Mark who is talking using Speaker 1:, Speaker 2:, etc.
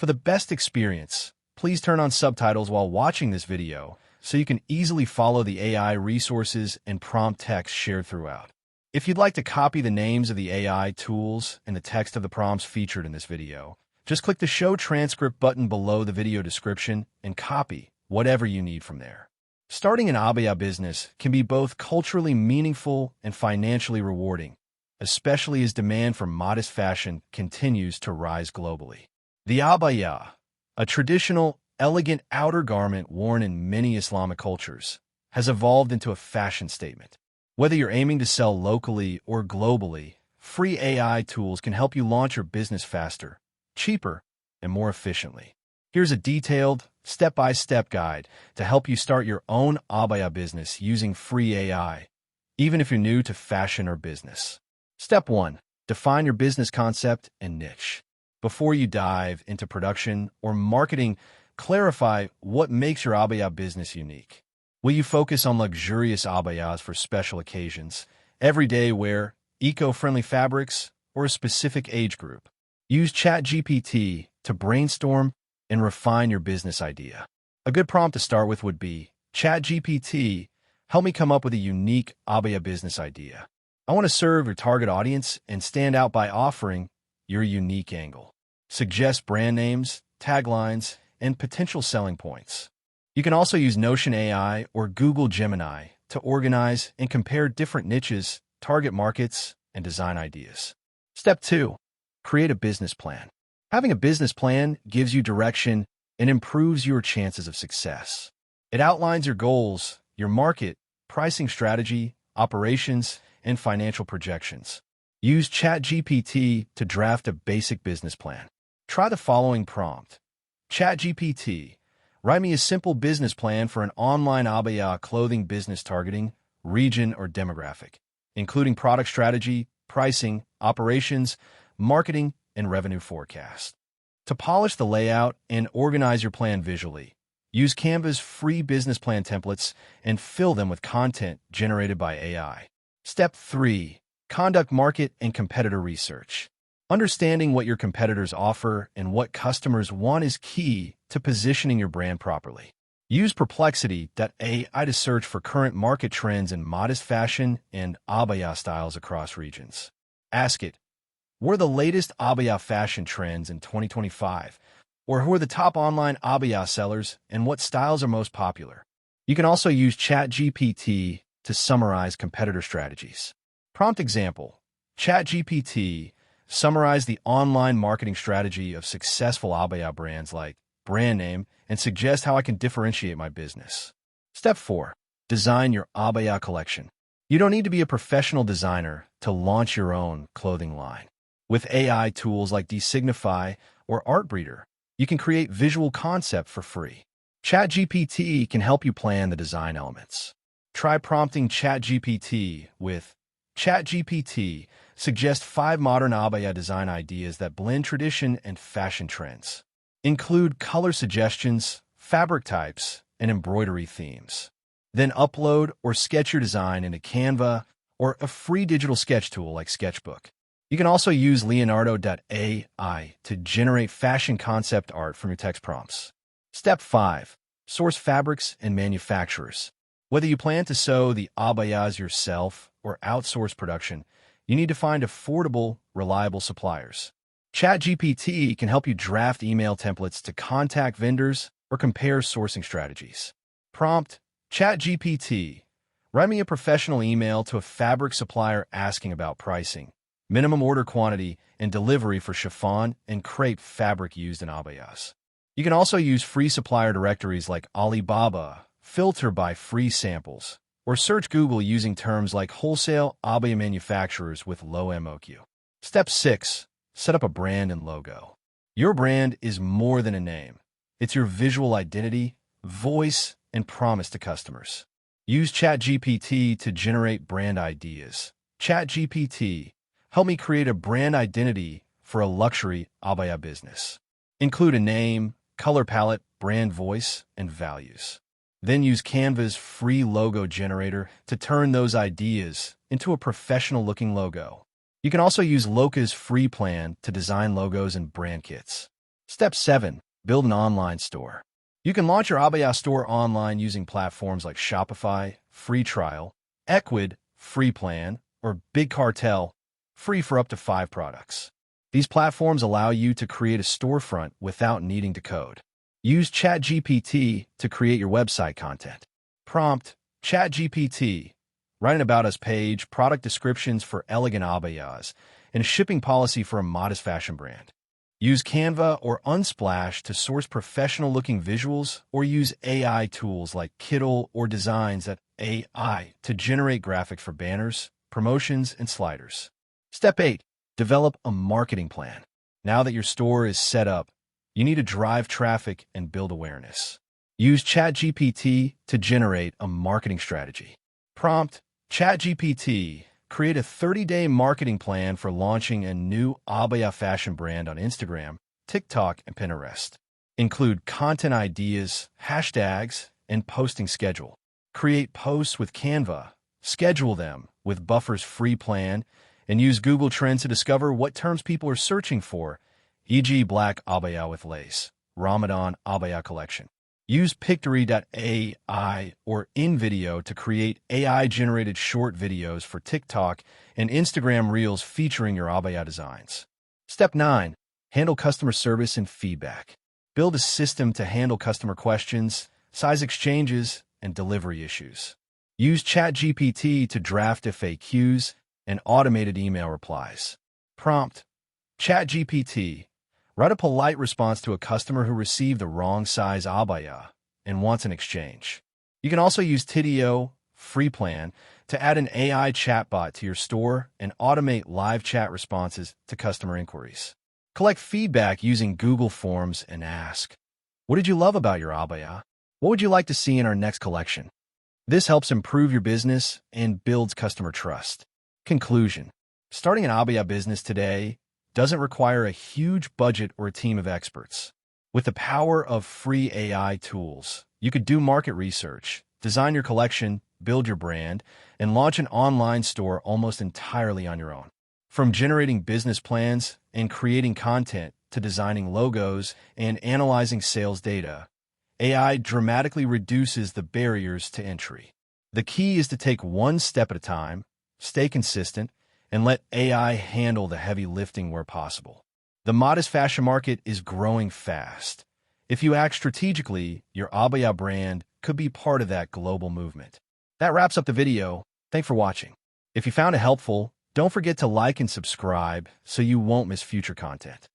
Speaker 1: For the best experience, please turn on subtitles while watching this video so you can easily follow the AI resources and prompt text shared throughout. If you'd like to copy the names of the AI tools and the text of the prompts featured in this video, just click the Show Transcript button below the video description and copy whatever you need from there. Starting an Abaya business can be both culturally meaningful and financially rewarding, especially as demand for modest fashion continues to rise globally. The Abaya, a traditional, elegant outer garment worn in many Islamic cultures, has evolved into a fashion statement. Whether you're aiming to sell locally or globally, free AI tools can help you launch your business faster, cheaper, and more efficiently. Here's a detailed, step-by-step guide to help you start your own Abaya business using free AI, even if you're new to fashion or business. Step 1. Define your business concept and niche. Before you dive into production or marketing, clarify what makes your Abaya business unique. Will you focus on luxurious abayas for special occasions, everyday wear, eco-friendly fabrics, or a specific age group? Use ChatGPT to brainstorm and refine your business idea. A good prompt to start with would be, ChatGPT, help me come up with a unique Abaya business idea. I want to serve your target audience and stand out by offering your unique angle. Suggest brand names, taglines, and potential selling points. You can also use Notion AI or Google Gemini to organize and compare different niches, target markets, and design ideas. Step 2. Create a business plan. Having a business plan gives you direction and improves your chances of success. It outlines your goals, your market, pricing strategy, operations, and financial projections. Use ChatGPT to draft a basic business plan. Try the following prompt. ChatGPT, write me a simple business plan for an online Abaya clothing business targeting region or demographic, including product strategy, pricing, operations, marketing, and revenue forecast. To polish the layout and organize your plan visually, use Canva's free business plan templates and fill them with content generated by AI. Step 3. Conduct market and competitor research. Understanding what your competitors offer and what customers want is key to positioning your brand properly. Use Perplexity.ai to search for current market trends in modest fashion and Abaya styles across regions. Ask it, what are the latest Abaya fashion trends in 2025? Or who are the top online Abaya sellers and what styles are most popular? You can also use ChatGPT to summarize competitor strategies. Prompt example, ChatGPT, summarize the online marketing strategy of successful Abaya brands like brand name and suggest how I can differentiate my business. Step 4. Design your Abaya collection. You don't need to be a professional designer to launch your own clothing line. With AI tools like Designify or Artbreeder, you can create visual concept for free. ChatGPT can help you plan the design elements. Try prompting ChatGPT with, ChatGPT, suggest 5 modern Abaya design ideas that blend tradition and fashion trends. Include color suggestions, fabric types, and embroidery themes. Then upload or sketch your design into Canva or a free digital sketch tool like Sketchbook. You can also use Leonardo.ai to generate fashion concept art from your text prompts. Step 5. Source fabrics and manufacturers. Whether you plan to sew the abayas yourself or outsource production, you need to find affordable, reliable suppliers. ChatGPT can help you draft email templates to contact vendors or compare sourcing strategies. Prompt, ChatGPT, write me a professional email to a fabric supplier asking about pricing, minimum order quantity, and delivery for chiffon and crepe fabric used in abayas. You can also use free supplier directories like Alibaba, filter by free samples, or search Google using terms like wholesale abaya manufacturers with low MOQ. Step 6. Set up a brand and logo. Your brand is more than a name. It's your visual identity, voice, and promise to customers. Use ChatGPT to generate brand ideas. ChatGPT, help me create a brand identity for a luxury abaya business. Include a name, color palette, brand voice, and values. Then use Canva's free logo generator to turn those ideas into a professional-looking logo. You can also use Loca's free plan to design logos and brand kits. Step 7. Build an online store. You can launch your Abaya store online using platforms like Shopify, free trial, Equid, free plan, or Big Cartel, free for up to 5 products. These platforms allow you to create a storefront without needing to code. Use ChatGPT to create your website content. Prompt: ChatGPT. Write an About Us page, product descriptions for elegant abayas, and a shipping policy for a modest fashion brand. Use Canva or Unsplash to source professional-looking visuals, or use AI tools like Kittl or Designs.ai to generate graphics for banners, promotions, and sliders. Step 8. Develop a marketing plan. Now that your store is set up, you need to drive traffic and build awareness. Use ChatGPT to generate a marketing strategy. Prompt: ChatGPT. Create a 30-day marketing plan for launching a new Abaya fashion brand on Instagram, TikTok, and Pinterest. Include content ideas, hashtags, and posting schedule. Create posts with Canva. Schedule them with Buffer's free plan, and use Google Trends to discover what terms people are searching for, e.g. Black Abaya with lace, Ramadan Abaya collection. Use Pictory.ai or InVideo to create AI-generated short videos for TikTok and Instagram Reels featuring your Abaya designs. Step 9. Handle customer service and feedback. Build a system to handle customer questions, size exchanges, and delivery issues. Use ChatGPT to draft FAQs and automated email replies. Prompt: ChatGPT. Write a polite response to a customer who received the wrong size abaya and wants an exchange. You can also use Tidio, free plan, to add an AI chatbot to your store and automate live chat responses to customer inquiries. Collect feedback using Google Forms and ask, what did you love about your abaya? What would you like to see in our next collection? This helps improve your business and builds customer trust. Conclusion: starting an abaya business today doesn't require a huge budget or a team of experts. With the power of free AI tools, you could do market research, design your collection, build your brand, and launch an online store almost entirely on your own. From generating business plans and creating content to designing logos and analyzing sales data, AI dramatically reduces the barriers to entry. The key is to take one step at a time, stay consistent, and let AI handle the heavy lifting where possible. The modest fashion market is growing fast. If you act strategically, your Abaya brand could be part of that global movement. That wraps up the video. Thanks for watching. If you found it helpful, don't forget to like and subscribe so you won't miss future content.